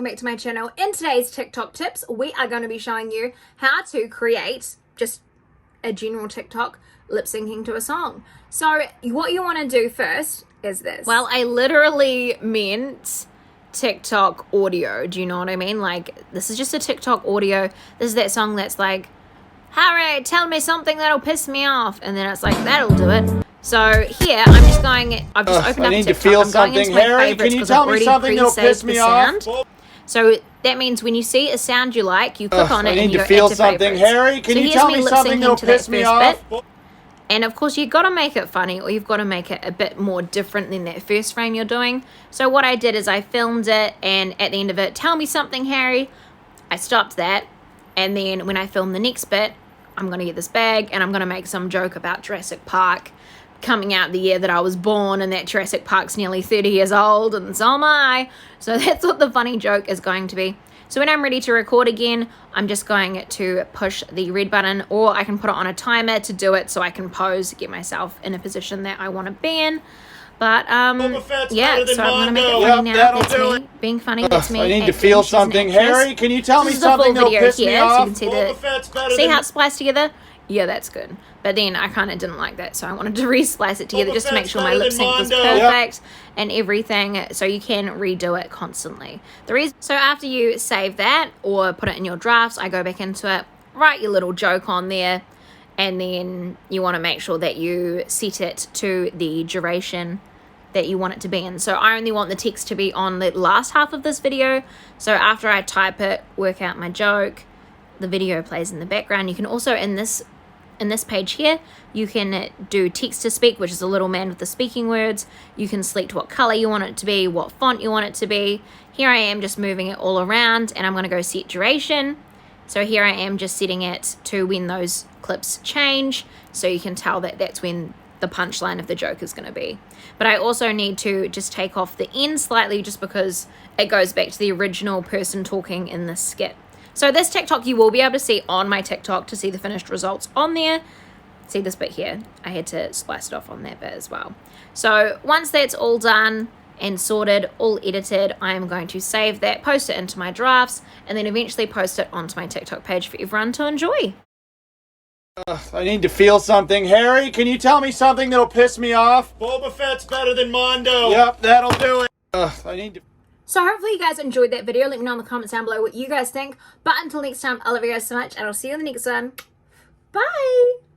welcome back to my channel. In today's TikTok tips, we are going to be showing you how to create just a general TikTok lip syncing to a song. So what you want to do first is this. Well, I literally meant TikTok audio. Do you know what I mean? Like, this is just a TikTok audio. This is that song that's like, Harry, tell me something that'll piss me off. And then it's like, that'll do it. So here, I'm just going, I've just opened up TikTok. I need to feel something, Harry. Can you tell me something that'll piss me off? So that means when you see a sound you like, you click on it and you go feel add to something, favorites. Harry. Can so you tell me something that'll piss me off? Bit. And of course, you've got to make it funny, or you've got to make it a bit more different than that first frame you're doing. So what I did is I filmed it, and at the end of it, tell me something, Harry. I stopped that, and then when I filmed the next bit, I'm going to get this bag, and I'm going to make some joke about Jurassic Park coming out the year that I was born, and that Jurassic Park's nearly 30 years old, and so am I. So that's what the funny joke is going to be. So when I'm ready to record again, I'm just going to push the red button, or I can put it on a timer to do it so I can pose, get myself in a position that I want to be in. But yeah, so I'm going to make it funny now. That's me being funny. That's me. I need to feel something, Harry. Can you tell me something that'll piss me off? So you can see how it's spliced together? Yeah, that's good. But then I kind of didn't like that, so I wanted to re-splice it together just to make sure my lip sync was perfect and everything, so you can redo it constantly. So after you save that or put it in your drafts, I go back into it, write your little joke on there, and then you want to make sure that you set it to the duration that you want it to be in. So I only want the text to be on the last half of this video, so after I type it, work out my joke, the video plays in the background. You can also, in this page here, you can do text to speak, which is a little man with the speaking words. You can select what color you want it to be, what font you want it to be. Here I am just moving it all around, and I'm going to go set duration. So here I am just setting it to when those clips change, so you can tell that that's when the punchline of the joke is going to be. But I also need to just take off the end slightly, just because it goes back to the original person talking in this skit. So this TikTok you will be able to see on my TikTok to see the finished results on there. See this bit here? I had to splice it off on that bit as well. So once that's all done and sorted, all edited, I am going to save that, post it into my drafts, and then eventually post it onto my TikTok page for everyone to enjoy. I need to feel something, Harry. Can you tell me something that'll piss me off? Boba Fett's better than Mondo. Yep, that'll do it. I need to... So hopefully you guys enjoyed that video. Let me know in the comments down below what you guys think. But until next time, I love you guys so much, and I'll see you in the next one. Bye!